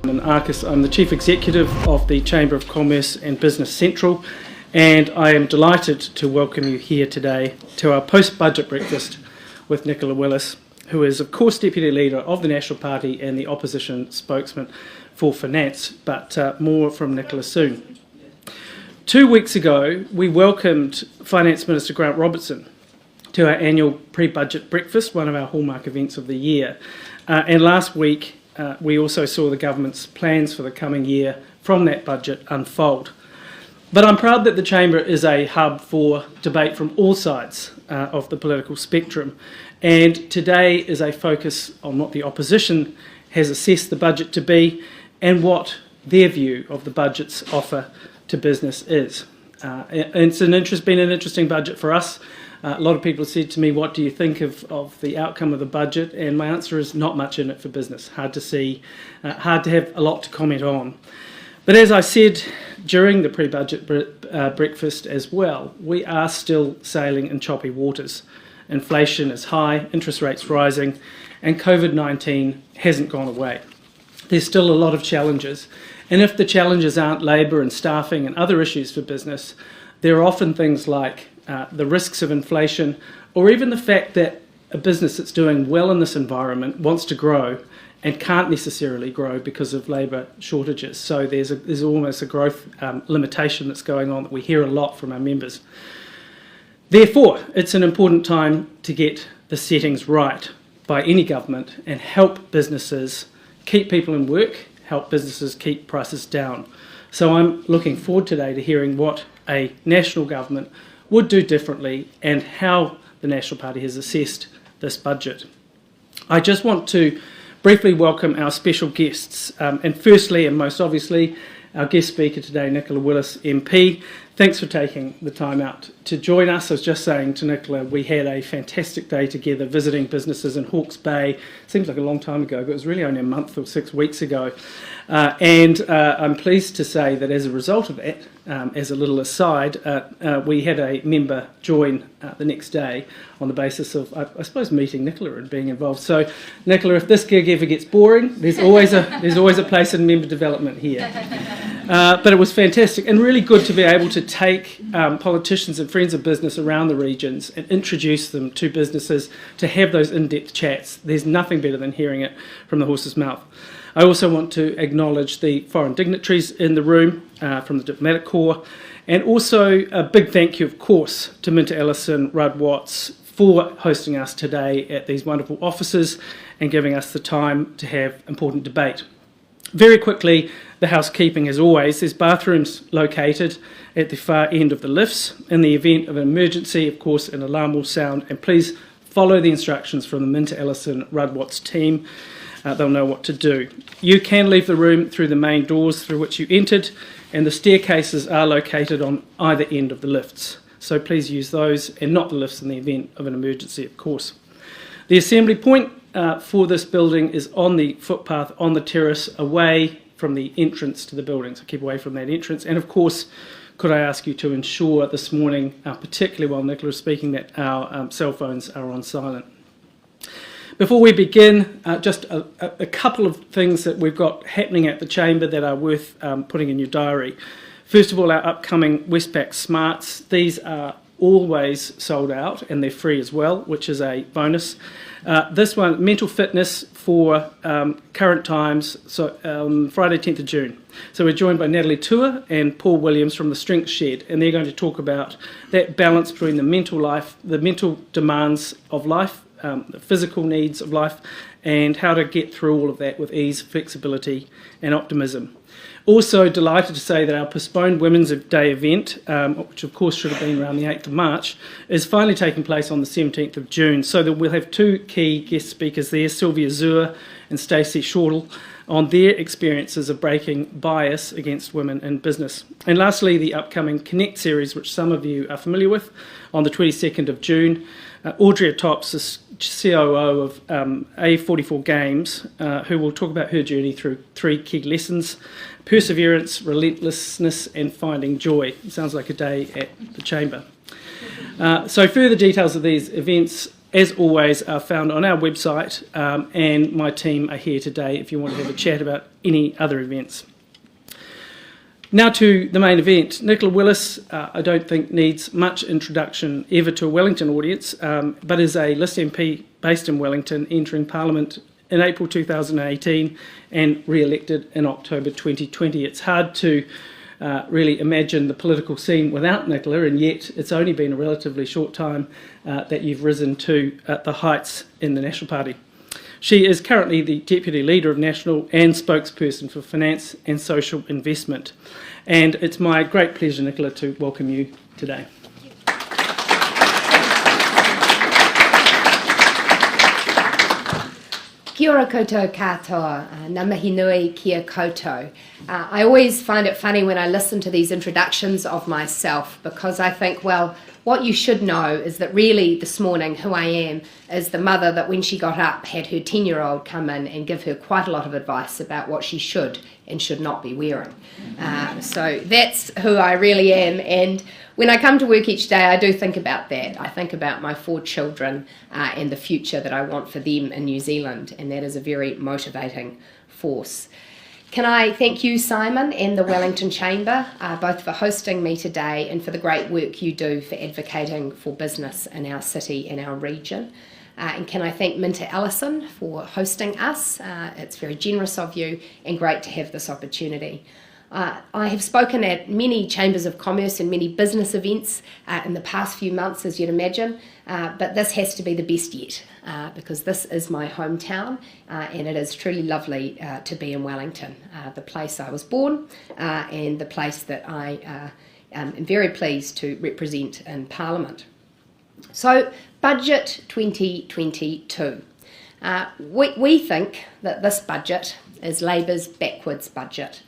I'm Arcus. I'm the Chief Executive of the Chamber of Commerce and Business Central, and I am delighted to welcome you here today to our post-budget breakfast with Nicola Willis, who is of course Deputy Leader of the National Party and the Opposition Spokesman for Finance, but more from Nicola soon. 2 weeks ago we welcomed Finance Minister Grant Robertson to our annual pre-budget breakfast, one of our hallmark events of the year, and last week we also saw the government's plans for the coming year from that budget unfold. But I'm proud that the Chamber is a hub for debate from all sides of the political spectrum, and today is a focus on what the opposition has assessed the budget to be and what their view of the budget's offer to business is. It's been an interesting budget for us. A lot of people have said to me, what do you think of the outcome of the budget? And my answer is not much in it for business. Hard to see, hard to have a lot to comment on. But as I said during the pre-budget breakfast as well, we are still sailing in choppy waters. Inflation is high, interest rates rising, and COVID-19 hasn't gone away. There's still a lot of challenges. And if the challenges aren't labour and staffing and other issues for business, there are often things like the risks of inflation, or even the fact that a business that's doing well in this environment wants to grow and can't necessarily grow because of labour shortages. So there's almost a growth limitation that's going on that we hear a lot from our members. Therefore, it's an important time to get the settings right by any government and help businesses keep people in work, help businesses keep prices down. So I'm looking forward today to hearing what a national government would do differently and how the National Party has assessed this budget. I just want to briefly welcome our special guests, and firstly and most obviously our guest speaker today, Nicola Willis MP. Thanks for taking the time out to join us. I was just saying to Nicola, we had a fantastic day together visiting businesses in Hawke's Bay. Seems like a long time ago, but it was really only a month or 6 weeks ago. And I'm pleased to say that as a result of that, as a little aside, we had a member join the next day on the basis of, I suppose, meeting Nicola and being involved. So, Nicola, if this gig ever gets boring, there's always a place in member development here. But it was fantastic and really good to be able to take politicians and friends of business around the regions and introduce them to businesses, to have those in-depth chats. There's nothing better than hearing it from the horse's mouth. I also want to acknowledge the foreign dignitaries in the room from the Diplomatic Corps, and also a big thank you, of course, to Minter Ellison, Rudd Watts, for hosting us today at these wonderful offices and giving us the time to have important debate. Very quickly, the housekeeping as always. There's bathrooms located at the far end of the lifts. In the event of an emergency, of course, an alarm will sound, and please follow the instructions from the Minter Ellison Rudd Watts team. They'll know what to do. You can leave the room through the main doors through which you entered, and the staircases are located on either end of the lifts. So please use those and not the lifts in the event of an emergency, of course. The assembly point for this building is on the footpath on the terrace away from the entrance to the building, so keep away from that entrance. And of course, could I ask you to ensure this morning, particularly while Nicola is speaking, that our cell phones are on silent. Before we begin, just a couple of things that we've got happening at the Chamber that are worth putting in your diary. First of all, our upcoming Westpac Smarts. These are always sold out and they're free as well, which is a bonus. This one, mental fitness for current times, so Friday 10th of June. So we're joined by Natalie Tua and Paul Williams from the Strength Shed, and they're going to talk about that balance between the mental life, the mental demands of life, the physical needs of life, and how to get through all of that with ease, flexibility and optimism. Also delighted to say that our postponed Women's Day event, which of course should have been around the 8th of March, is finally taking place on the 17th of June. So that we'll have two key guest speakers there, Sylvia Zur and Stacey Shortle, on their experiences of breaking bias against women in business. And lastly, the upcoming Connect series, which some of you are familiar with, on the 22nd of June. Audrey Tops, the COO of A44 Games, who will talk about her journey through 3 key lessons: perseverance, relentlessness and finding joy. It sounds like a day at the Chamber. So further details of these events as always, are found on our website, and my team are here today if you want to have a chat about any other events. Now to the main event. Nicola Willis, I don't think needs much introduction ever to a Wellington audience, but is a List MP based in Wellington, entering Parliament in April 2018 and re-elected in October 2020. It's hard to really imagine the political scene without Nicola, and yet it's only been a relatively short time that you've risen to the heights in the National Party. She is currently the Deputy Leader of National and spokesperson for Finance and Social Investment. And it's my great pleasure, Nicola, to welcome you today. Kia ora koutou katoa, ngā mihi nui kia koutou. I always find it funny when I listen to these introductions of myself, because I think, well, what you should know is that really this morning who I am is the mother that when she got up had her 10-year-old come in and give her quite a lot of advice about what she should and should not be wearing. So that's who I really am, and when I come to work each day I do think about that. I think about my 4 children and the future that I want for them in New Zealand, and that is a very motivating force. Can I thank you, Simon, and the Wellington Chamber, both for hosting me today and for the great work you do for advocating for business in our city and our region. And can I thank Minta Ellison for hosting us. It's very generous of you and great to have this opportunity. I have spoken at many chambers of commerce and many business events in the past few months, as you'd imagine, but this has to be the best yet, because this is my hometown, and it is truly lovely to be in Wellington, the place I was born and the place that I am very pleased to represent in Parliament. So, Budget 2022. We think that this budget is Labour's backwards budget.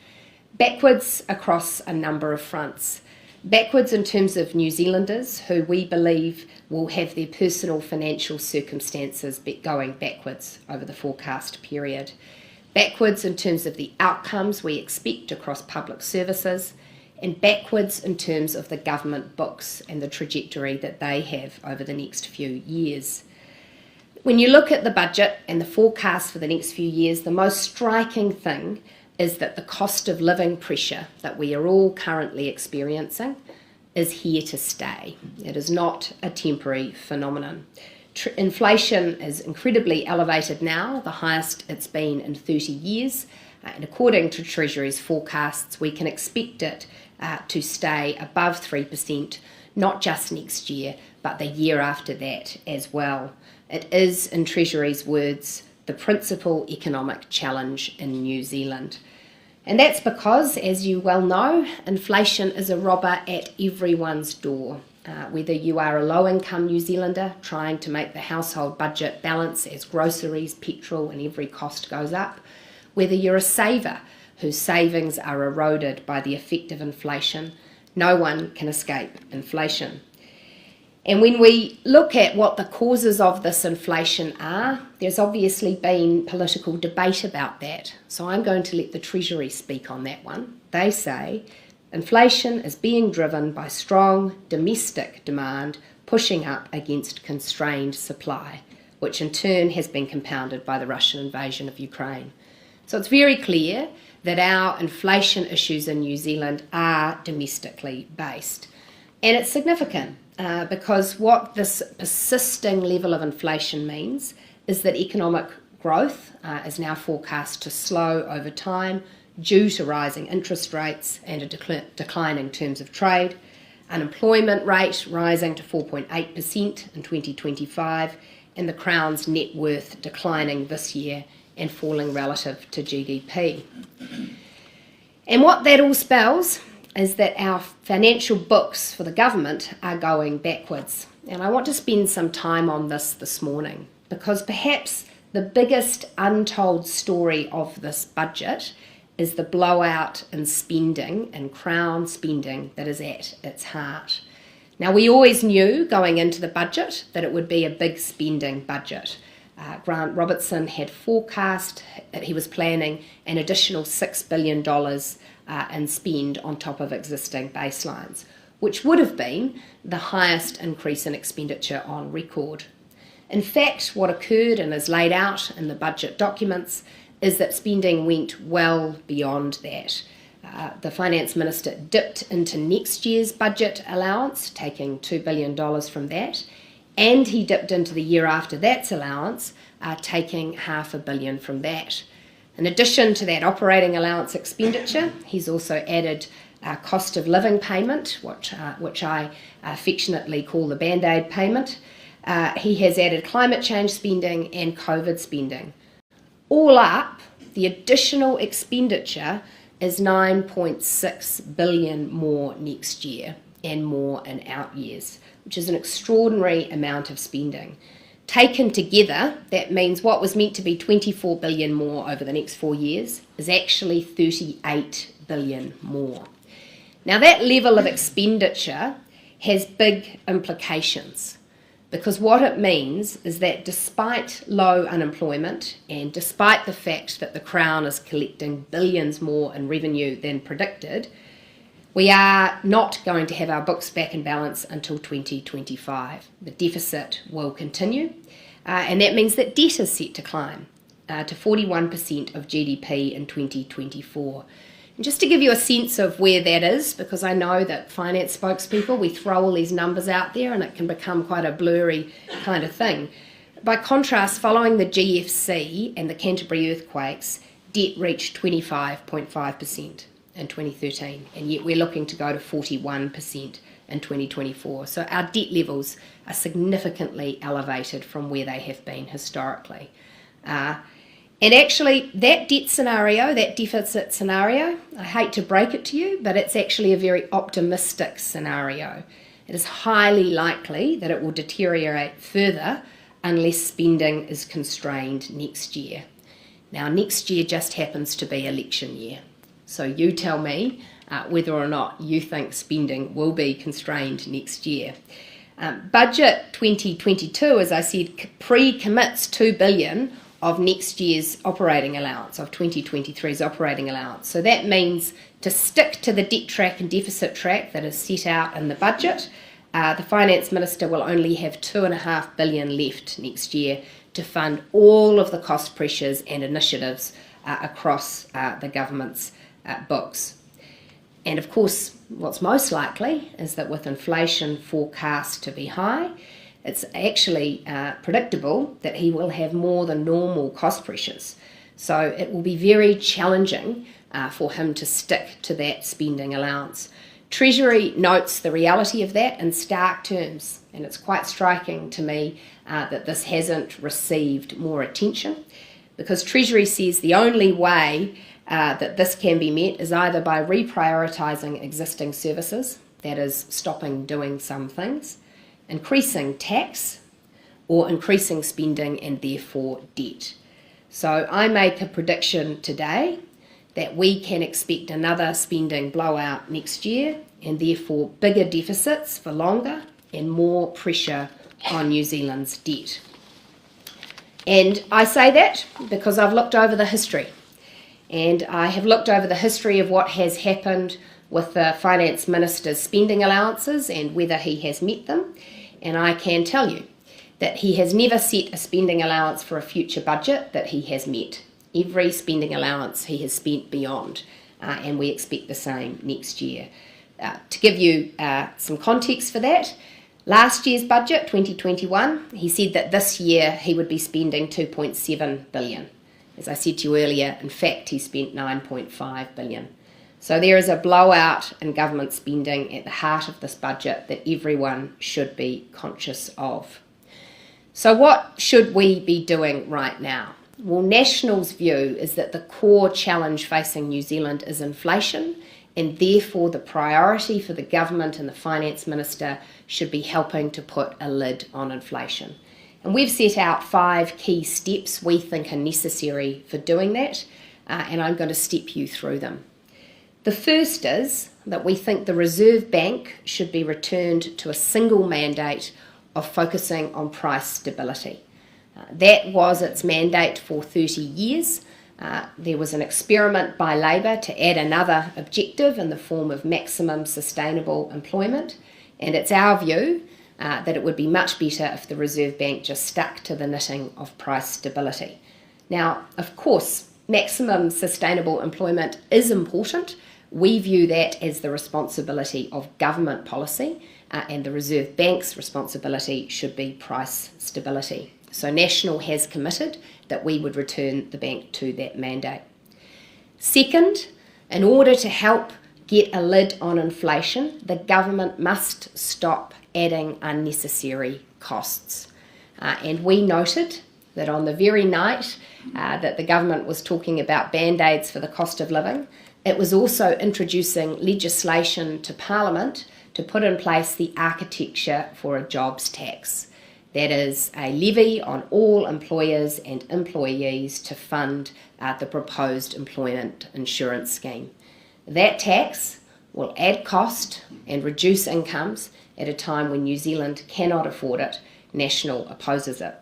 Backwards across a number of fronts. Backwards in terms of New Zealanders, who we believe will have their personal financial circumstances going backwards over the forecast period. Backwards in terms of the outcomes we expect across public services, and backwards in terms of the government books and the trajectory that they have over the next few years. When you look at the budget and the forecast for the next few years, the most striking thing is that the cost of living pressure that we are all currently experiencing is here to stay. It is not a temporary phenomenon. Inflation is incredibly elevated now, the highest it's been in 30 years, and according to Treasury's forecasts, we can expect it to stay above 3%, not just next year, but the year after that as well. It is, in Treasury's words, the principal economic challenge in New Zealand. And that's because, as you well know, inflation is a robber at everyone's door. Whether you are a low-income New Zealander trying to make the household budget balance as groceries, petrol and every cost goes up, whether you're a saver whose savings are eroded by the effect of inflation, no one can escape inflation. And when we look at what the causes of this inflation are, there's obviously been political debate about that. So I'm going to let the Treasury speak on that one. They say inflation is being driven by strong domestic demand pushing up against constrained supply, which in turn has been compounded by the Russian invasion of Ukraine. So it's very clear that our inflation issues in New Zealand are domestically based. And it's significant because what this persisting level of inflation means is that economic growth is now forecast to slow over time due to rising interest rates and a decline in terms of trade, unemployment rate rising to 4.8% in 2025, and the Crown's net worth declining this year and falling relative to GDP. And what that all spells is that our financial books for the government are going backwards. And I want to spend some time on this morning, because perhaps the biggest untold story of this budget is the blowout in spending and Crown spending that is at its heart. Now, we always knew going into the budget that it would be a big spending budget. Grant Robertson had forecast that he was planning an additional $6 billion in spend on top of existing baselines, which would have been the highest increase in expenditure on record. In fact, what occurred and is laid out in the budget documents is that spending went well beyond that. The Finance Minister dipped into next year's budget allowance, taking $2 billion from that, and he dipped into the year after that's allowance, taking $500 million from that. In addition to that operating allowance expenditure, he's also added cost of living payment, which I affectionately call the Band-Aid payment. He has added climate change spending and COVID spending. All up, the additional expenditure is $9.6 billion more next year and more in out years, which is an extraordinary amount of spending. Taken together, that means what was meant to be $24 billion more over the next 4 years is actually $38 billion more. Now, that level of expenditure has big implications, because what it means is that despite low unemployment and despite the fact that the Crown is collecting billions more in revenue than predicted, we are not going to have our books back in balance until 2025. The deficit will continue, and that means that debt is set to climb to 41% of GDP in 2024. And just to give you a sense of where that is, because I know that finance spokespeople, we throw all these numbers out there and it can become quite a blurry kind of thing. By contrast, following the GFC and the Canterbury earthquakes, debt reached 25.5% in 2013, and yet we're looking to go to 41% in 2024. So our debt levels are significantly elevated from where they have been historically. And actually, that debt scenario, that deficit scenario, I hate to break it to you, but it's actually a very optimistic scenario. It is highly likely that it will deteriorate further unless spending is constrained next year. Now, next year just happens to be election year. So you tell me whether or not you think spending will be constrained next year. Budget 2022, as I said, pre-commits $2 billion of next year's operating allowance, of 2023's operating allowance. So that means to stick to the debt track and deficit track that is set out in the budget, the Finance Minister will only have $2.5 billion left next year to fund all of the cost pressures and initiatives across the government's books. And of course, what's most likely is that with inflation forecast to be high, it's actually predictable that he will have more than normal cost pressures. So it will be very challenging for him to stick to that spending allowance. Treasury notes the reality of that in stark terms, and it's quite striking to me that this hasn't received more attention, because Treasury says the only way that this can be met is either by reprioritising existing services, that is, stopping doing some things, increasing tax, or increasing spending and therefore debt. So I make a prediction today that we can expect another spending blowout next year, and therefore bigger deficits for longer and more pressure on New Zealand's debt. And I say that because I've looked over the history, and I have looked over the history of what has happened with the Finance Minister's spending allowances and whether he has met them. And I can tell you that he has never set a spending allowance for a future budget that he has met. Every spending allowance he has spent beyond, and we expect the same next year. To give you some context for that, last year's budget, 2021, he said that this year he would be spending $2.7 billion. As I said to you earlier, in fact, he spent $9.5 billion. So there is a blowout in government spending at the heart of this budget that everyone should be conscious of. So what should we be doing right now? Well, National's view is that the core challenge facing New Zealand is inflation, and therefore the priority for the government and the Finance Minister should be helping to put a lid on inflation. And we've set out 5 key steps we think are necessary for doing that, and I'm going to step you through them. The first is that we think the Reserve Bank should be returned to a single mandate of focusing on price stability. That was its mandate for 30 years. There was an experiment by Labour to add another objective in the form of maximum sustainable employment, and it's our view that it would be much better if the Reserve Bank just stuck to the knitting of price stability. Now, of course, maximum sustainable employment is important. We view that as the responsibility of government policy, and the Reserve Bank's responsibility should be price stability. So National has committed that we would return the bank to that mandate. Second, in order to help get a lid on inflation, the government must stop adding unnecessary costs. And we noted that on the very night that the government was talking about band-aids for the cost of living, it was also introducing legislation to Parliament to put in place the architecture for a jobs tax. That is a levy on all employers and employees to fund the proposed employment insurance scheme. That tax will add cost and reduce incomes at a time when New Zealand cannot afford it. National opposes it.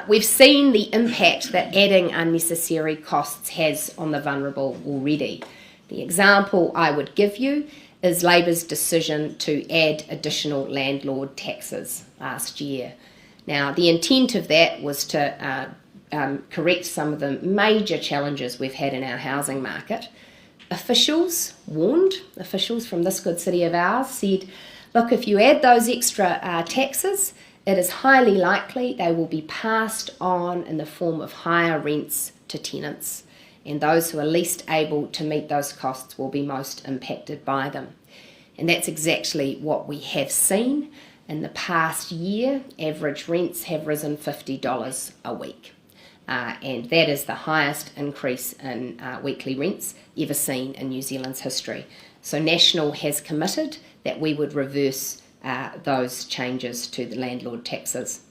We've seen the impact that adding unnecessary costs has on the vulnerable already. The example I would give you is Labour's decision to add additional landlord taxes last year. Now, the intent of that was to correct some of the major challenges we've had in our housing market. Officials from this good city of ours said, look, if you add those extra taxes, it is highly likely they will be passed on in the form of higher rents to tenants, and those who are least able to meet those costs will be most impacted by them. And that's exactly what we have seen. In the past year, average rents have risen $50 a week. And that is the highest increase in weekly rents ever seen in New Zealand's history. So National has committed that we would reverse those changes to the landlord taxes.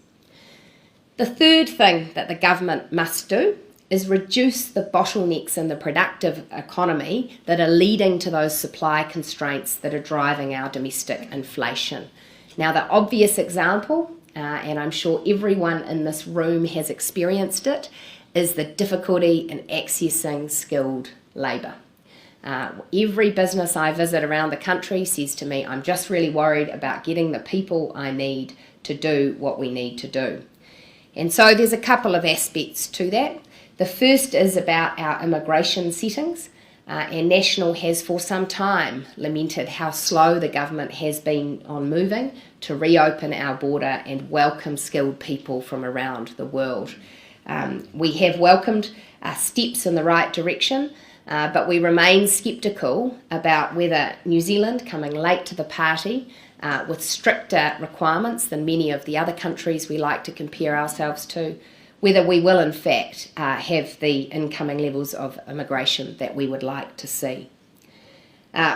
The third thing that the government must do is reduce the bottlenecks in the productive economy that are leading to those supply constraints that are driving our domestic inflation. Now, the obvious example, and I'm sure everyone in this room has experienced it, is the difficulty in accessing skilled labour. Every business I visit around the country says to me, I'm just really worried about getting the people I need to do what we need to do. And so there's a couple of aspects to that. The first is about our immigration settings, and National has for some time lamented how slow the government has been on moving to reopen our border and welcome skilled people from around the world. We have welcomed steps in the right direction, but we remain sceptical about whether New Zealand, coming late to the party with stricter requirements than many of the other countries we like to compare ourselves to, whether we will in fact have the incoming levels of immigration that we would like to see.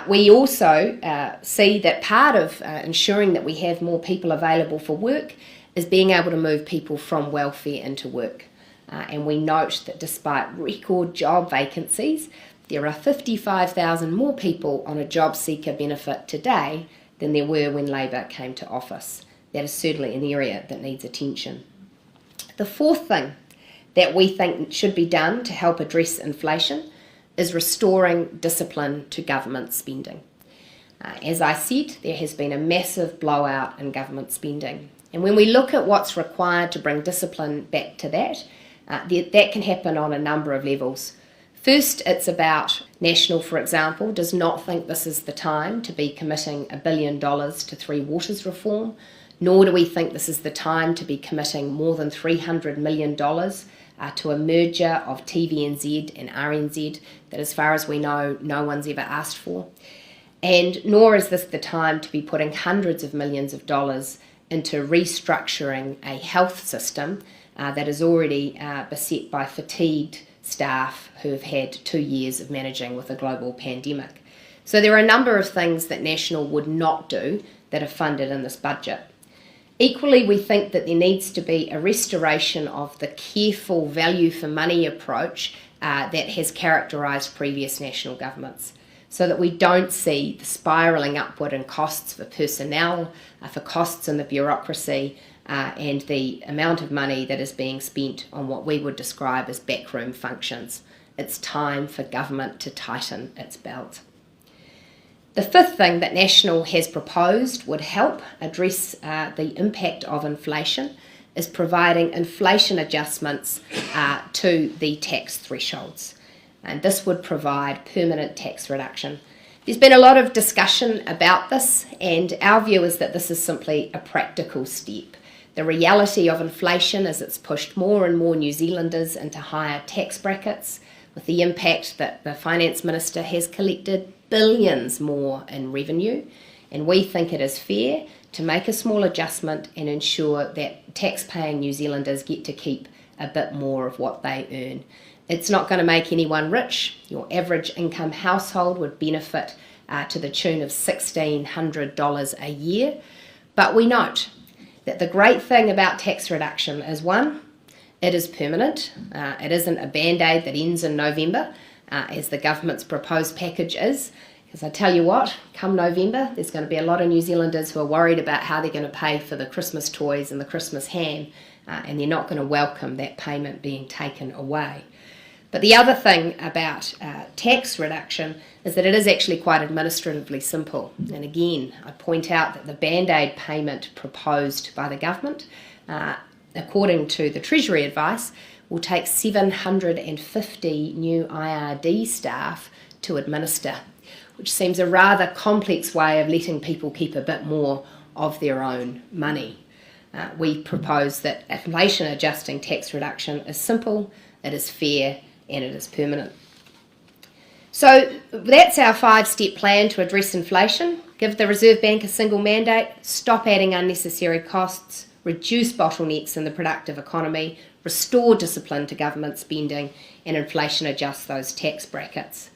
We also see that part of ensuring that we have more people available for work is being able to move people from welfare into work. And we note that despite record job vacancies, there are 55,000 more people on a job seeker benefit today than there were when Labour came to office. That is certainly an area that needs attention. The fourth thing that we think should be done to help address inflation is restoring discipline to government spending. As I said, there has been a massive blowout in government spending. And when we look at what's required to bring discipline back to that, that can happen on a number of levels. First, it's about National, for example, does not think this is the time to be committing $1 billion to Three Waters reform, nor do we think this is the time to be committing more than $300 million to a merger of TVNZ and RNZ that, as far as we know, no one's ever asked for. And nor is this the time to be putting hundreds of millions of dollars into restructuring a health system that is already beset by fatigued staff who have had 2 years of managing with a global pandemic. So there are a number of things that National would not do that are funded in this budget. Equally, we think that there needs to be a restoration of the careful value for money approach that has characterised previous national governments, so that we don't see the spiralling upward in costs for personnel, for costs in the bureaucracy, and the amount of money that is being spent on what we would describe as backroom functions. It's time for government to tighten its belt. The fifth thing that National has proposed would help address the impact of inflation is providing inflation adjustments to the tax thresholds. And this would provide permanent tax reduction. There's been a lot of discussion about this, and our view is that this is simply a practical step. The reality of inflation is it's pushed more and more New Zealanders into higher tax brackets, with the impact that the Finance Minister has collected billions more in revenue, and we think it is fair to make a small adjustment and ensure that tax-paying New Zealanders get to keep a bit more of what they earn. It's not going to make anyone rich. Your average income household would benefit to the tune of $1,600 a year, but we note that the great thing about tax reduction is, one, it is permanent. It isn't a band-aid that ends in November, as the government's proposed package is. Because I tell you what, come November, there's going to be a lot of New Zealanders who are worried about how they're going to pay for the Christmas toys and the Christmas ham, and they're not going to welcome that payment being taken away. But the other thing about tax reduction is that it is actually quite administratively simple. And again, I point out that the band-aid payment proposed by the government, according to the Treasury advice, will take 750 new IRD staff to administer, which seems a rather complex way of letting people keep a bit more of their own money. We propose that inflation adjusting tax reduction is simple, it is fair, and it is permanent. So that's our 5-step plan to address inflation. Give the Reserve Bank a single mandate, stop adding unnecessary costs, reduce bottlenecks in the productive economy, restore discipline to government spending, and inflation adjust those tax brackets.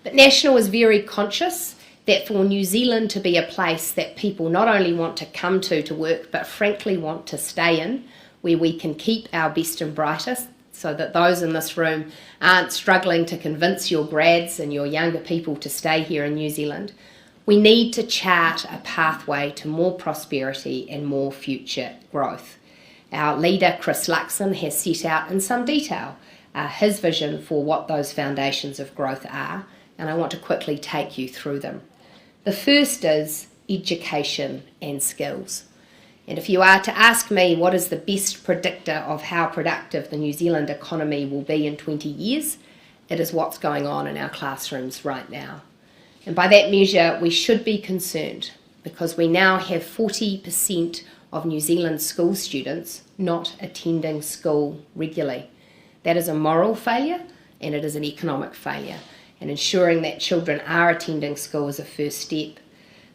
But National is very conscious that for New Zealand to be a place that people not only want to come to work, but frankly want to stay in, where we can keep our best and brightest, so that those in this room aren't struggling to convince your grads and your younger people to stay here in New Zealand, we need to chart a pathway to more prosperity and more future growth. Our leader, Chris Luxon, has set out in some detail his vision for what those foundations of growth are, and I want to quickly take you through them. The first is education and skills. And if you are to ask me what is the best predictor of how productive the New Zealand economy will be in 20 years, it is what's going on in our classrooms right now. And by that measure, we should be concerned, because we now have 40% of New Zealand school students not attending school regularly. That is a moral failure, and it is an economic failure. And ensuring that children are attending school is a first step.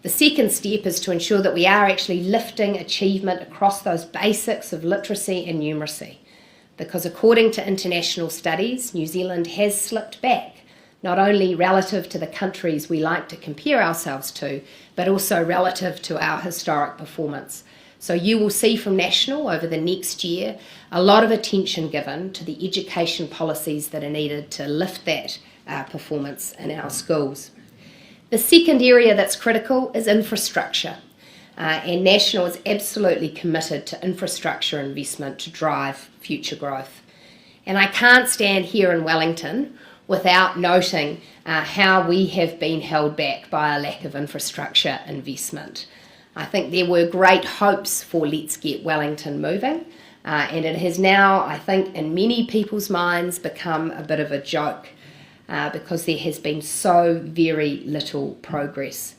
The second step is to ensure that we are actually lifting achievement across those basics of literacy and numeracy. Because according to international studies, New Zealand has slipped back, not only relative to the countries we like to compare ourselves to, but also relative to our historic performance. So you will see from National over the next year a lot of attention given to the education policies that are needed to lift that performance in our schools. The second area that's critical is infrastructure, and National is absolutely committed to infrastructure investment to drive future growth. And I can't stand here in Wellington without noting how we have been held back by a lack of infrastructure investment. I think there were great hopes for Let's Get Wellington Moving, and it has now, I think, in many people's minds become a bit of a joke. Because there has been so very little progress.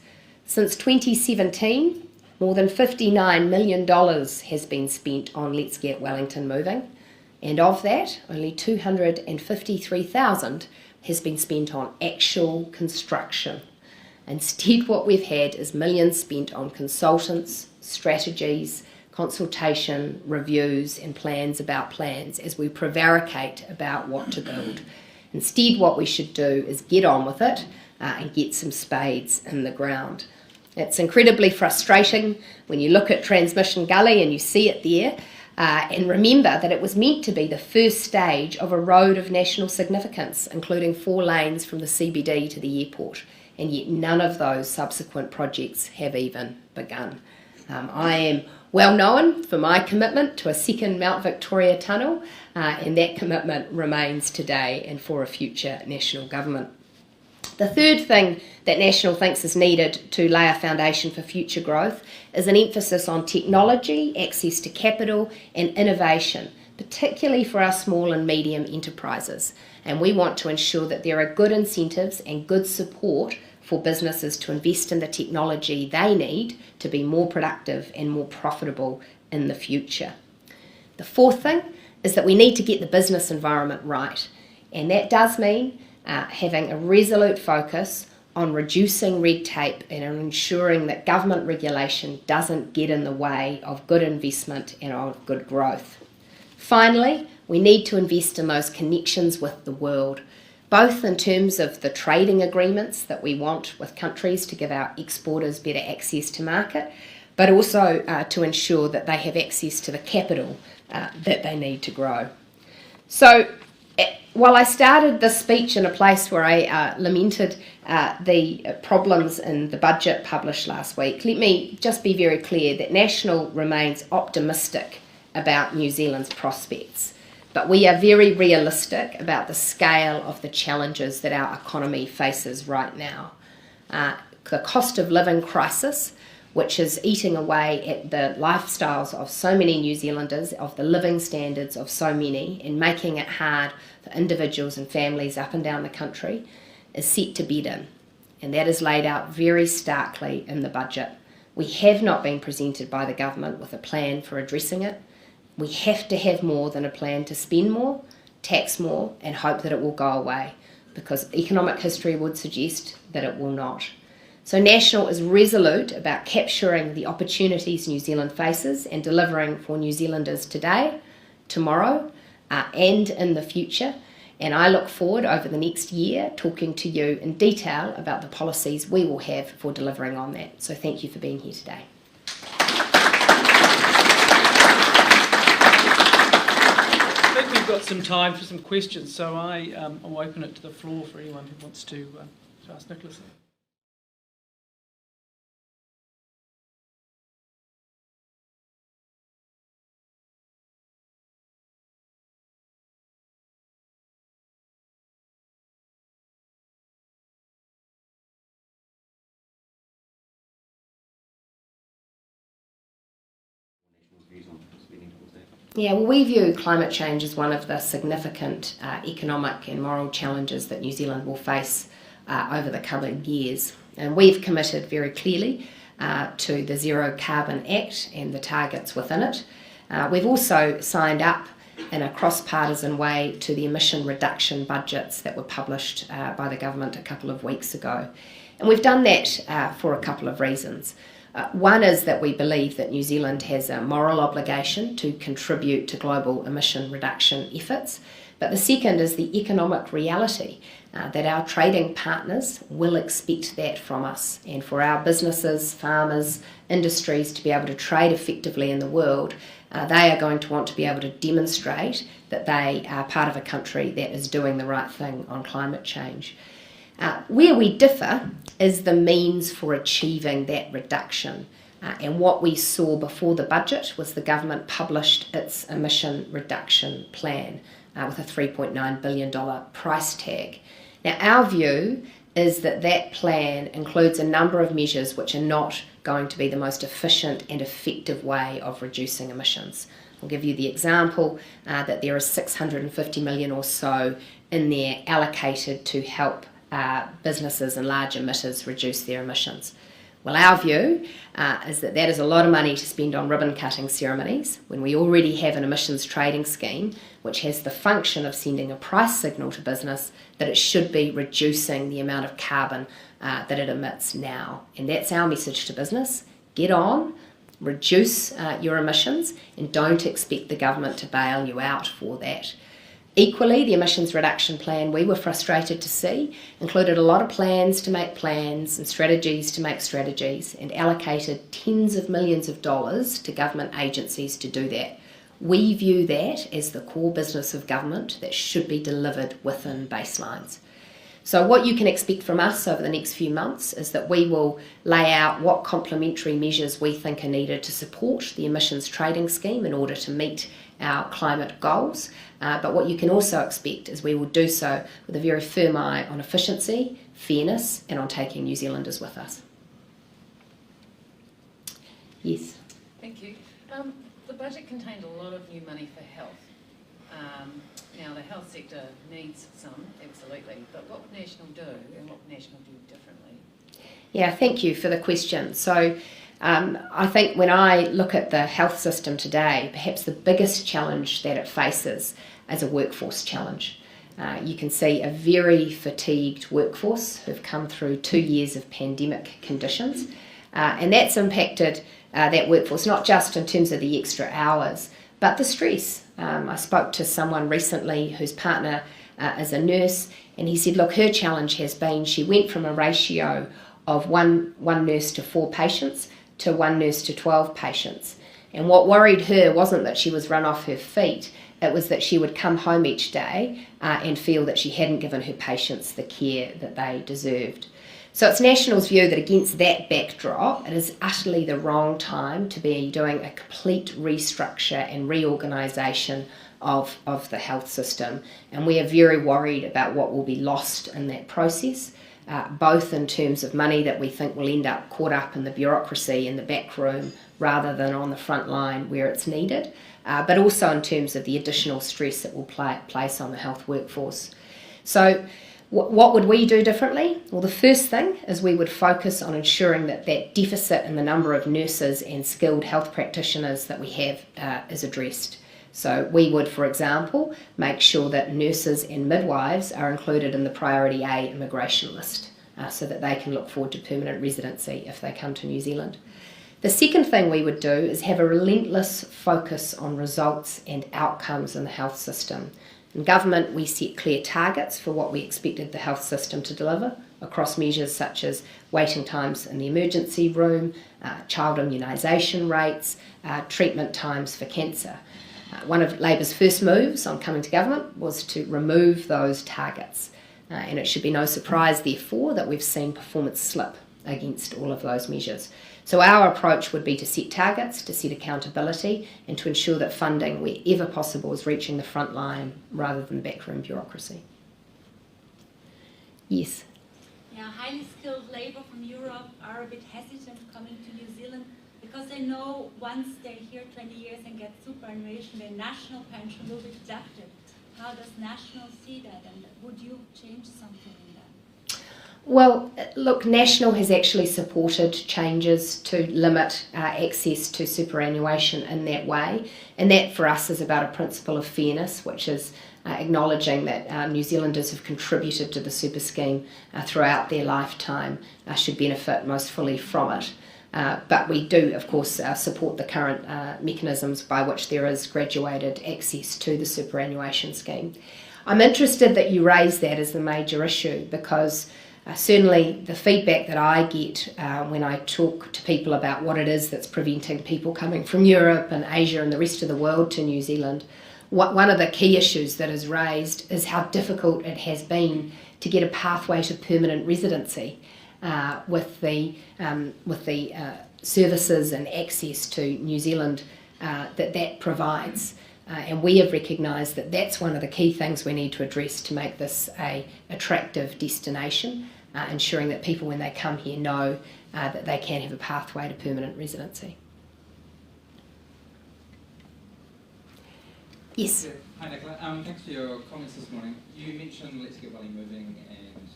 Since 2017, more than $59 million has been spent on Let's Get Wellington Moving, and of that, only $253,000 has been spent on actual construction. Instead, what we've had is millions spent on consultants, strategies, consultation, reviews, and plans about plans as we prevaricate about what to build. Instead, what we should do is get on with it and get some spades in the ground. It's incredibly frustrating when you look at Transmission Gully and you see it there, and remember that it was meant to be the first stage of a road of national significance, including 4 lanes from the CBD to the airport, and yet none of those subsequent projects have even begun. I am well known for my commitment to a second Mount Victoria tunnel, and that commitment remains today and for a future national government. The third thing that National thinks is needed to lay a foundation for future growth is an emphasis on technology, access to capital and innovation, particularly for our small and medium enterprises. And we want to ensure that there are good incentives and good support for businesses to invest in the technology they need to be more productive and more profitable in the future. The fourth thing is that we need to get the business environment right, and that does mean having a resolute focus on reducing red tape and on ensuring that government regulation doesn't get in the way of good investment and of good growth. Finally, we need to invest in those connections with the world, both in terms of the trading agreements that we want with countries to give our exporters better access to market, but also to ensure that they have access to the capital that they need to grow. So, while I started this speech in a place where I lamented the problems in the budget published last week, let me just be very clear that National remains optimistic about New Zealand's prospects, but we are very realistic about the scale of the challenges that our economy faces right now. The cost of living crisis, which is eating away at the lifestyles of so many New Zealanders, of the living standards of so many, and making it hard for individuals and families up and down the country, is set to bed in. And that is laid out very starkly in the budget. We have not been presented by the government with a plan for addressing it. We have to have more than a plan to spend more, tax more, and hope that it will go away, because economic history would suggest that it will not. So National is resolute about capturing the opportunities New Zealand faces and delivering for New Zealanders today, tomorrow, and in the future. And I look forward over the next year talking to you in detail about the policies we will have for delivering on that. So thank you for being here today. I think we've got some time for some questions, so I'll open it to the floor for anyone who wants to ask Nicola. Yeah, well, we view climate change as one of the significant economic and moral challenges that New Zealand will face over the coming years. And we've committed very clearly to the Zero Carbon Act and the targets within it. We've also signed up in a cross-partisan way to the emission reduction budgets that were published by the government a couple of weeks ago. And we've done that for a couple of reasons. One is that we believe that New Zealand has a moral obligation to contribute to global emission reduction efforts, but the second is the economic reality that our trading partners will expect that from us, and for our businesses, farmers, industries to be able to trade effectively in the world, they are going to want to be able to demonstrate that they are part of a country that is doing the right thing on climate change. Where we differ is the means for achieving that reduction. And what we saw before the budget was the government published its emission reduction plan with a $3.9 billion price tag. Now, our view is that that plan includes a number of measures which are not going to be the most efficient and effective way of reducing emissions. I'll give you the example that there is $650 million or so in there allocated to help businesses and large emitters reduce their emissions. Well, our view is that that is a lot of money to spend on ribbon-cutting ceremonies when we already have an emissions trading scheme which has the function of sending a price signal to business that it should be reducing the amount of carbon that it emits now. And that's our message to business. Get on, reduce your emissions, and don't expect the government to bail you out for that. Equally, the emissions reduction plan we were frustrated to see included a lot of plans to make plans and strategies to make strategies, and allocated tens of millions of dollars to government agencies to do that. We view that as the core business of government that should be delivered within baselines. So what you can expect from us over the next few months is that we will lay out what complementary measures we think are needed to support the emissions trading scheme in order to meet our climate goals. But what you can also expect is we will do so with a very firm eye on efficiency, fairness, and on taking New Zealanders with us. Yes. Thank you. The budget contained a lot of new money for health. Now, the health sector needs some, absolutely, but what would National do and what would National do differently? Yeah, thank you for the question. So I think when I look at the health system today, perhaps the biggest challenge that it faces is a workforce challenge. You can see a very fatigued workforce who've come through 2 years of pandemic conditions, and that's impacted that workforce not just in terms of the extra hours, but the stress. I spoke to someone recently whose partner is a nurse, and he said, look, her challenge has been she went from a ratio of one nurse to 4 patients to 1 nurse to 12 patients. And what worried her wasn't that she was run off her feet, it was that she would come home each day and feel that she hadn't given her patients the care that they deserved. So it's National's view that against that backdrop, it is utterly the wrong time to be doing a complete restructure and reorganisation of the health system. And we are very worried about what will be lost in that process, both in terms of money that we think will end up caught up in the bureaucracy in the back room rather than on the front line where it's needed, but also in terms of the additional stress it will place on the health workforce. So what would we do differently? Well, the first thing is we would focus on ensuring that that deficit in the number of nurses and skilled health practitioners that we have is addressed. So we would, for example, make sure that nurses and midwives are included in the Priority A immigration list so that they can look forward to permanent residency if they come to New Zealand. The second thing we would do is have a relentless focus on results and outcomes in the health system. In government, we set clear targets for what we expected the health system to deliver across measures such as waiting times in the emergency room, child immunisation rates, treatment times for cancer. One of Labour's first moves on coming to government was to remove those targets. And it should be no surprise, therefore, that we've seen performance slip against all of those measures. So our approach would be to set targets, to set accountability, and to ensure that funding, wherever possible, is reaching the front line rather than backroom bureaucracy. Yes? Yeah, highly skilled labour from Europe are a bit hesitant coming to New Zealand because they know once they're here 20 years and get superannuation, their national pension will be deducted. How does National see that, and would you change something in that? Well, look, National has actually supported changes to limit access to superannuation in that way, and that for us is about a principle of fairness, which is acknowledging that New Zealanders have contributed to the super scheme throughout their lifetime should benefit most fully from it. But we do, of course, support the current mechanisms by which there is graduated access to the superannuation scheme. I'm interested that you raise that as the major issue because certainly the feedback that I get when I talk to people about what it is that's preventing people coming from Europe and Asia and the rest of the world to New Zealand, one of the key issues that is raised is how difficult it has been to get a pathway to permanent residency with the services and access to New Zealand that provides. And we have recognised that that's one of the key things we need to address to make this an attractive destination, ensuring that people when they come here know that they can have a pathway to permanent residency. Yes? Yeah. Hi Nicola, thanks for your comments this morning. You mentioned Let's Get Welly moving and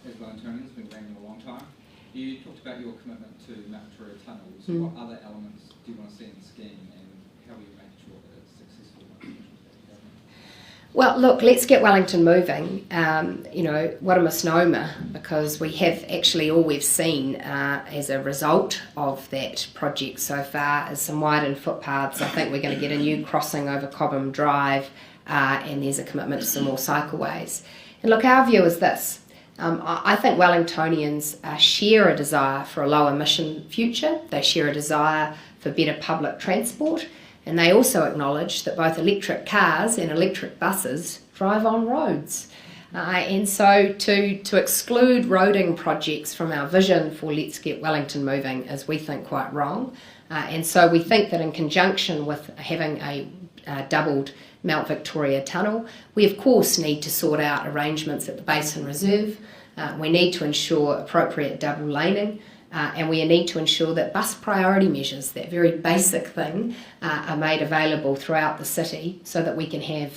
as Wellingtonians, we've been around a long time. You talked about your commitment to Mount Victoria Tunnels. What other elements do you want to see in the scheme and how will you make sure that it's successful? Well, look, Let's Get Wellington moving. What a misnomer, because we have actually all we've seen as a result of that project so far is some widened footpaths. I think we're going to get a new crossing over Cobham Drive and there's a commitment to some more cycleways. And look, our view is this. I think Wellingtonians share a desire for a low emission future. They share a desire for better public transport. And they also acknowledge that both electric cars and electric buses drive on roads. And so to exclude roading projects from our vision for Let's Get Wellington Moving is, we think, quite wrong. And so we think that in conjunction with having a doubled Mount Victoria tunnel, we of course need to sort out arrangements at the Basin Reserve. We need to ensure appropriate double laning. And we need to ensure that bus priority measures, that very basic thing, are made available throughout the city so that we can have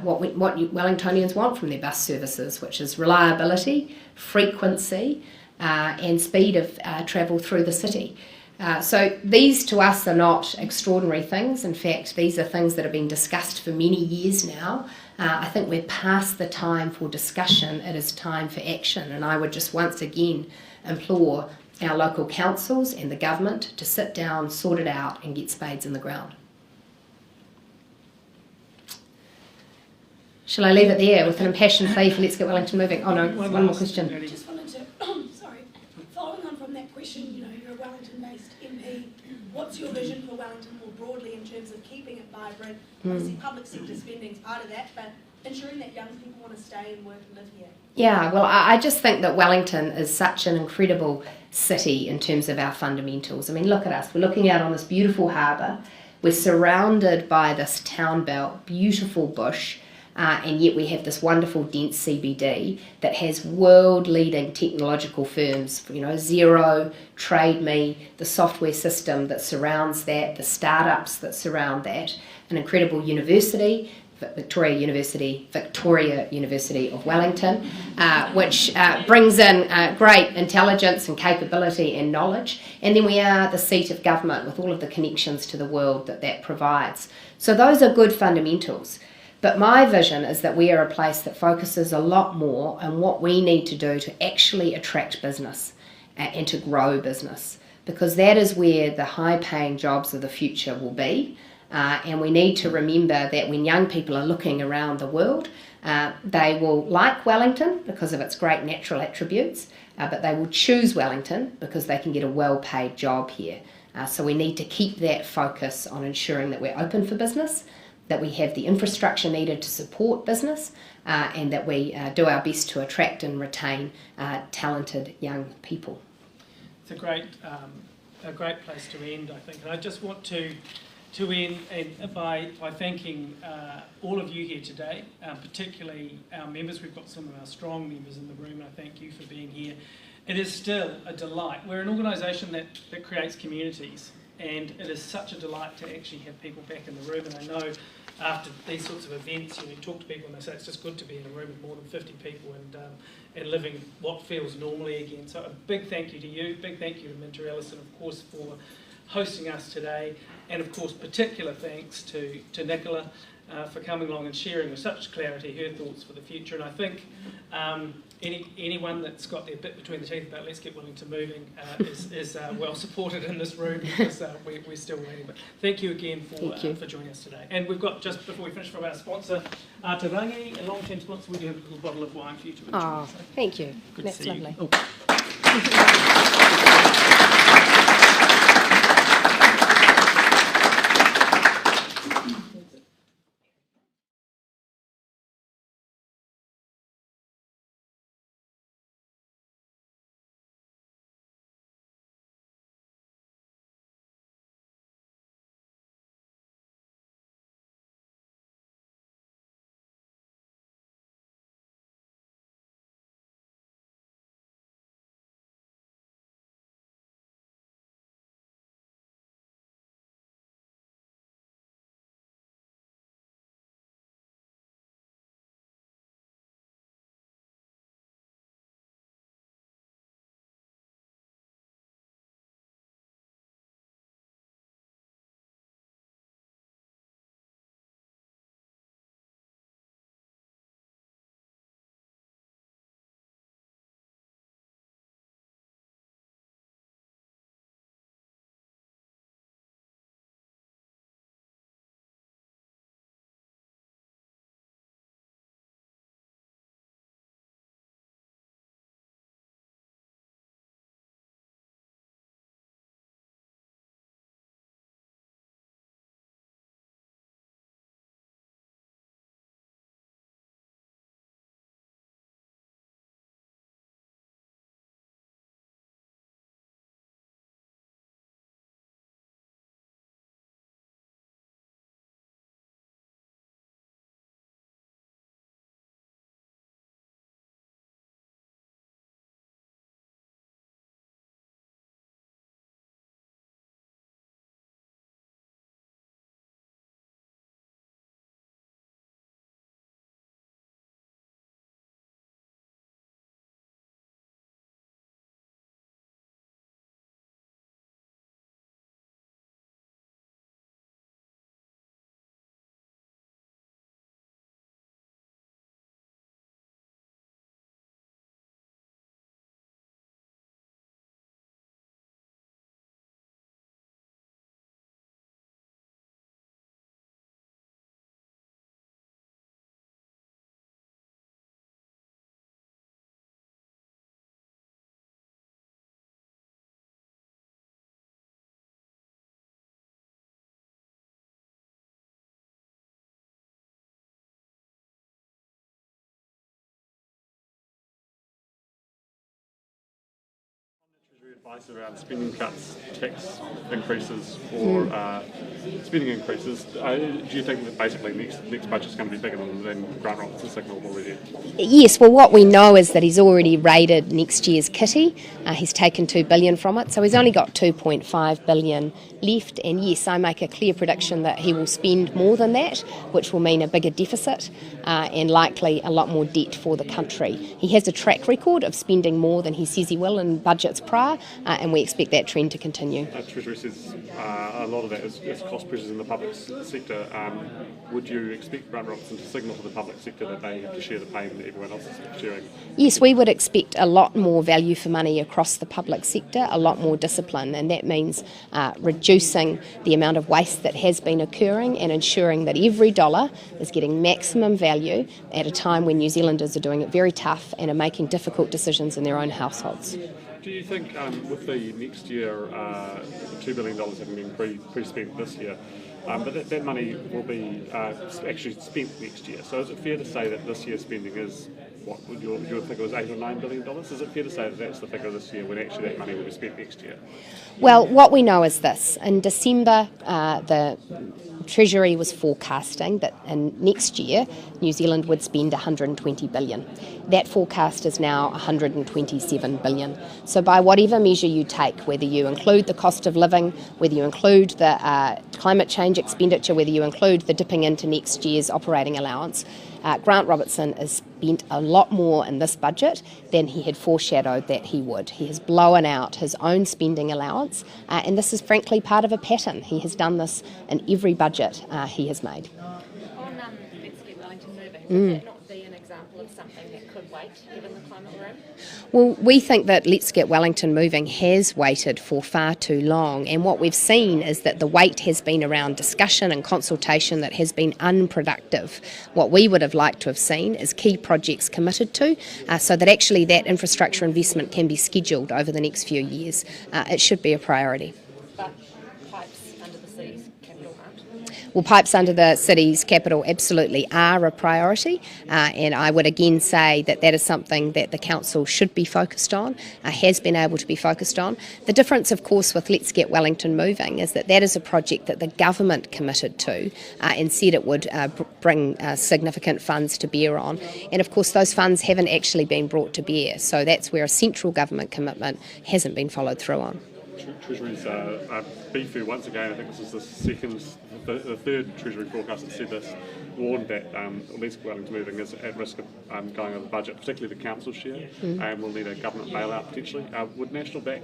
what Wellingtonians want from their bus services, which is reliability, frequency, and speed of travel through the city. So these to us are not extraordinary things. In fact, these are things that have been discussed for many years now. I think we're past the time for discussion. It is time for action. And I would just once again implore our local councils and the government to sit down, sort it out, and get spades in the ground. Shall I leave it there with an impassioned plea for Let's Get Wellington Moving? Oh no, one more question. I just wanted to, sorry, following on from that question, you're a Wellington-based MP. What's your vision for Wellington more broadly in terms of keeping it vibrant? Obviously, public sector spending is part of that, but ensuring that young people want to stay and work and live here. Yeah, well, I just think that Wellington is such an incredible city in terms of our fundamentals. I mean, look at us. We're looking out on this beautiful harbour. We're surrounded by this town belt, beautiful bush, and yet we have this wonderful dense CBD that has world-leading technological firms, Xero, TradeMe, the software system that surrounds that, the startups that surround that, an incredible university, Victoria University of Wellington, which brings in great intelligence and capability and knowledge. And then we are the seat of government with all of the connections to the world that provides. So those are good fundamentals. But my vision is that we are a place that focuses a lot more on what we need to do to actually attract business and to grow business, because that is where the high-paying jobs of the future will be. And we need to remember that when young people are looking around the world, they will like Wellington because of its great natural attributes, but they will choose Wellington because they can get a well-paid job here. So we need to keep that focus on ensuring that we're open for business, that we have the infrastructure needed to support business, and that we do our best to attract and retain talented young people. It's a great place to end, I think. And I just want to end by thanking all of you here today, particularly our members. We've got some of our strong members in the room, and I thank you for being here. It is still a delight. We're an organisation that creates communities, and it is such a delight to actually have people back in the room. And I know after these sorts of events, you talk to people and they say it's just good to be in a room with more than 50 people and living what feels normally again. So a big thank you to you, big thank you to Minter Ellison, of course, for hosting us today, and of course particular thanks to Nicola for coming along and sharing with such clarity her thoughts for the future. And I think anyone that's got their bit between the teeth about Let's Get Wellington Moving is well supported in this room, because we're still waiting. But thank you again for joining us today. And we've got, just before we finish, from our sponsor, Te Rangi, a long-term sponsor, we do have a little bottle of wine for you to enjoy. Oh, thank you. Good That's to see lovely. you. advice around spending cuts, tax increases, or spending increases. Do you think that basically next budget's going to be bigger than Grant Robertson signalled already? Yes, well, what we know is that he's already raided next year's kitty. He's taken $2 billion from it, so he's only got $2.5 billion left. And yes, I make a clear prediction that he will spend more than that, which will mean a bigger deficit and likely a lot more debt for the country. He has a track record of spending more than he says he will in budgets prior, and we expect that trend to continue. Treasury says a lot of that is cost pressures in the public sector. Would you expect Grant Robertson to signal to the public sector that they have to share the pain that everyone else is sharing? Yes, we would expect a lot more value for money across the public sector, a lot more discipline, and that means reducing the amount of waste that has been occurring and ensuring that every dollar is getting maximum value at a time when New Zealanders are doing it very tough and are making difficult decisions in their own households. Do you think with the next year, $2 billion having been pre-spent this year, but that money will be actually spent next year? So is it fair to say that this year's spending is, what would your figure was $8 or $9 billion? Is it fair to say that that's the figure this year when actually that money will be spent next year? Well, what we know is this. In December, the Treasury was forecasting that in next year New Zealand would spend $120 billion. That forecast is now $127 billion. So by whatever measure you take, whether you include the cost of living, whether you include the climate change expenditure, whether you include the dipping into next year's operating allowance, Grant Robertson has spent a lot more in this budget than he had foreshadowed that he would. He has blown out his own spending allowance, and this is frankly part of a pattern. He has done this in every budget he has made. On Let's Get Wellington Moving, would that not be an example of something that could wait given the climate we're in? Well, we think that Let's Get Wellington Moving has waited for far too long, and what we've seen is that the wait has been around discussion and consultation that has been unproductive. What we would have liked to have seen is key projects committed to, so that actually that infrastructure investment can be scheduled over the next few years. It should be a priority. But pipes under the city's capital aren't? Well, pipes under the city's capital absolutely are a priority, and I would again say that that is something that the council should be focused on, has been able to be focused on. The difference, of course, with Let's Get Wellington Moving is that that is a project that the government committed to and said it would bring significant funds to bear on. And of course, those funds haven't actually been brought to bear, so that's where a central government commitment hasn't been followed through on. Treasury's BFU once again, I think this is the third Treasury forecast that said this, warned that Let's Get Wellington Moving is at risk of going over budget, particularly the council share, and will need a government bailout potentially. Would National back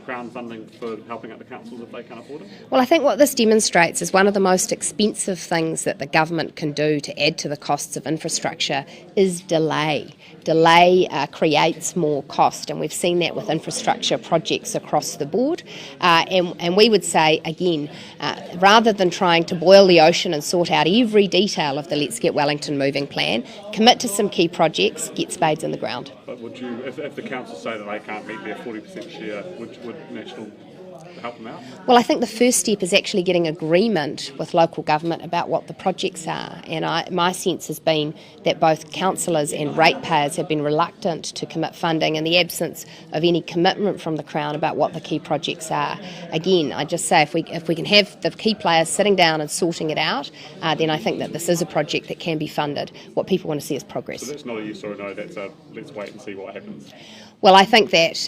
Crown funding for helping out the councils if they can't afford it? Well, I think what this demonstrates is one of the most expensive things that the government can do to add to the costs of infrastructure is delay. Delay creates more cost, and we've seen that with infrastructure projects across the board. And we would say, again, rather than trying to boil the ocean and sort out every detail of the Let's Get Wellington Moving plan, commit to some key projects, get spades in the ground. But would you, if the council say that they can't meet their 40% share, would National help them out? Well, I think the first step is actually getting agreement with local government about what the projects are, and my sense has been that both councillors and ratepayers have been reluctant to commit funding in the absence of any commitment from the Crown about what the key projects are. Again, I just say if we can have the key players sitting down and sorting it out, then I think that this is a project that can be funded. What people want to see is progress. So that's not a yes or a no, that's a let's wait and see what happens. Well, I think that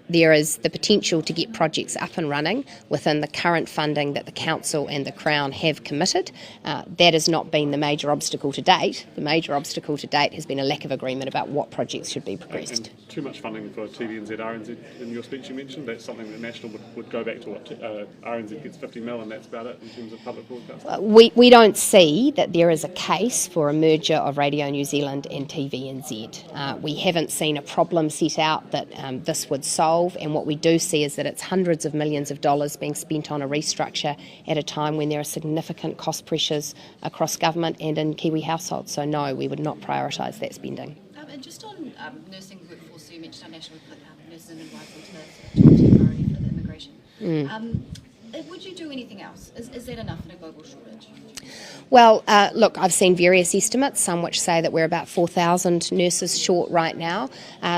there is the potential to get projects up and running within the current funding that the Council and the Crown have committed. That has not been the major obstacle to date. The major obstacle to date has been a lack of agreement about what projects should be progressed. And too much funding for TVNZ, RNZ in your speech you mentioned, that's something that National would go back to what RNZ gets 50 mil and that's about it in terms of public broadcast? We don't see that there is a case for a merger of Radio New Zealand and TVNZ. We haven't seen a problem set out that this would solve, and what we do see is that it's hundreds of millions of dollars being spent on a restructure at a time when there are significant cost pressures across government and in Kiwi households. So no, we would not prioritise that spending. And just on nursing workforce, so you mentioned our national put nurses and midwives into the top priority for the immigration. Would you do anything else? Is that enough in a global shortage? Well, look, I've seen various estimates, some which say that we're about 4,000 nurses short right now.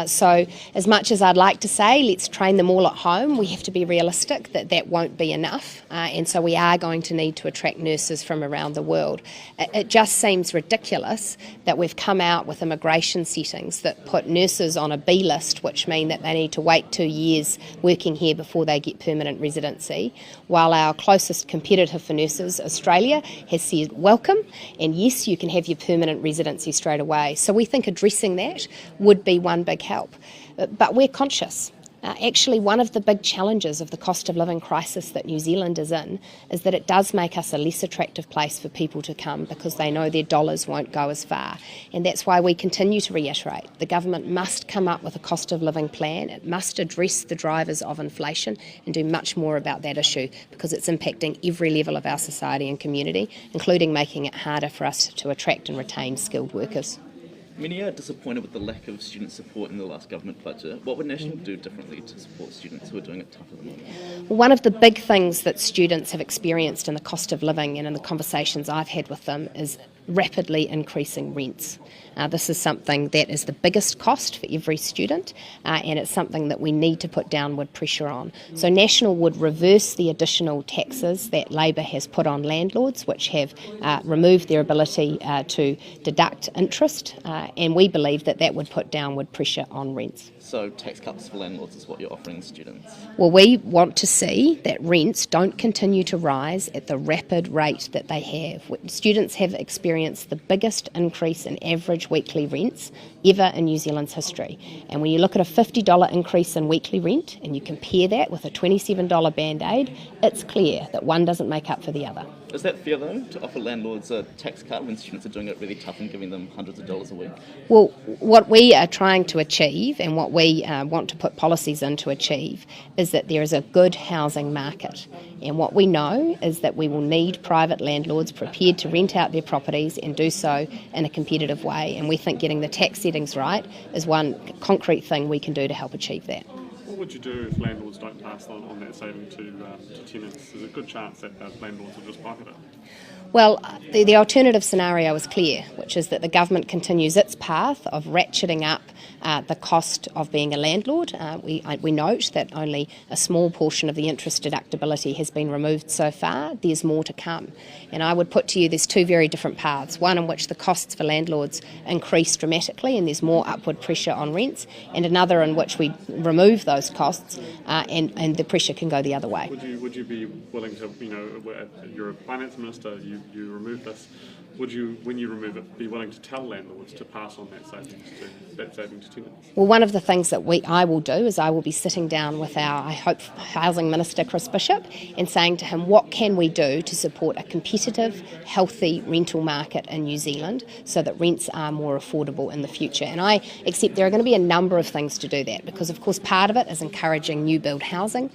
So as much as I'd like to say, let's train them all at home, we have to be realistic that that won't be enough. And so we are going to need to attract nurses from around the world. It just seems ridiculous that we've come out with immigration settings that put nurses on a B list, which mean that they need to wait 2 years working here before they get permanent residency, while our closest competitor for nurses, Australia, has said welcome, and yes, you can have your permanent residency straight away. So we think addressing that would be one big help. But we're conscious. Actually, one of the big challenges of the cost of living crisis that New Zealand is in is that it does make us a less attractive place for people to come because they know their dollars won't go as far. And that's why we continue to reiterate the government must come up with a cost of living plan. It must address the drivers of inflation and do much more about that issue because it's impacting every level of our society and community, including making it harder for us to attract and retain skilled workers. Many are disappointed with the lack of student support in the last government budget. What would National do differently to support students who are doing it tough at the moment? One of the big things that students have experienced in the cost of living and in the conversations I've had with them is rapidly increasing rents. This is something that is the biggest cost for every student, and it's something that we need to put downward pressure on. So National would reverse the additional taxes that Labor has put on landlords, which have removed their ability to deduct interest, and we believe that that would put downward pressure on rents. So tax cuts for landlords is what you're offering students? Well, we want to see that rents don't continue to rise at the rapid rate that they have. Students have experienced the biggest increase in average weekly rents ever in New Zealand's history. And when you look at a $50 increase in weekly rent and you compare that with a $27 band-aid, it's clear that one doesn't make up for the other. Is that fair, though, to offer landlords a tax cut when students are doing it really tough and giving them hundreds of dollars a week? Well, what we are trying to achieve and what we want to put policies in to achieve is that there is a good housing market. And what we know is that we will need private landlords prepared to rent out their properties and do so in a competitive way. And we think getting the tax settings right is one concrete thing we can do to help achieve that. What would you do if landlords don't pass on that saving to tenants? There's a good chance that landlords will just pocket it. Well, the alternative scenario is clear, which is that the government continues its path of ratcheting up the cost of being a landlord. We note that only a small portion of the interest deductibility has been removed so far. There's more to come. And I would put to you there's two very different paths, one in which the costs for landlords increase dramatically and there's more upward pressure on rents, and another in which we remove those costs and the pressure can go the other way. Would you be willing to, you're a Finance Minister, you remove this, would you, when you remove it, be willing to tell landlords to pass on that saving to tenants? Well, one of the things that I will do is I will be sitting down with our, I hope, Housing Minister Chris Bishop and saying to him, what can we do to support a competitive, healthy rental market in New Zealand so that rents are more affordable in the future? And I accept there are going to be a number of things to do that because, of course, part of it is encouraging new build housing,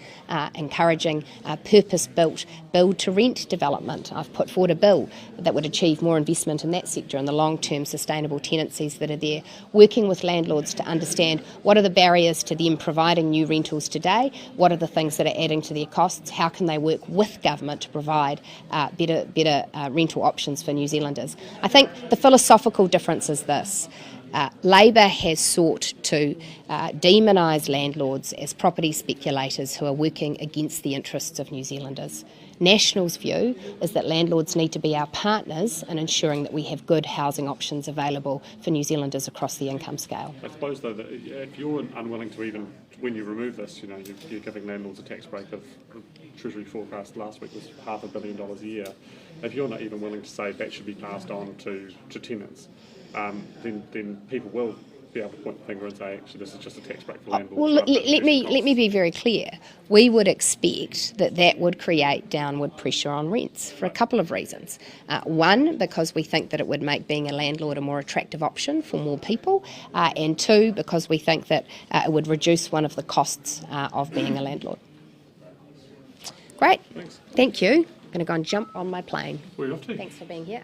encouraging purpose-built build-to-rent development. I've put forward a bill that would achieve more investment in that sector and the long-term sustainable tenancies that are there, working with landlords to understand what are the barriers to them providing new rentals today, what are the things that are adding to their costs, how can they work with government to provide better rental options for New Zealanders. I think the philosophical difference is this. Labor has sought to demonise landlords as property speculators who are working against the interests of New Zealanders. National's view is that landlords need to be our partners in ensuring that we have good housing options available for New Zealanders across the income scale. I suppose, though, that if you're unwilling to even, when you remove this, you're giving landlords a tax break of Treasury forecast last week was $500 million a year. If you're not even willing to say that should be passed on to tenants, then people will be able to point the finger and say, actually, this is just a tax break for landlords. Well, let me be very clear. We would expect that would create downward pressure on rents for a couple of reasons. One, because we think that it would make being a landlord a more attractive option for more people, and two, because we think that it would reduce one of the costs of being a landlord. Great. Thanks. Thank you. I'm going to go and jump on my plane. Where are you off to? Thanks for being here.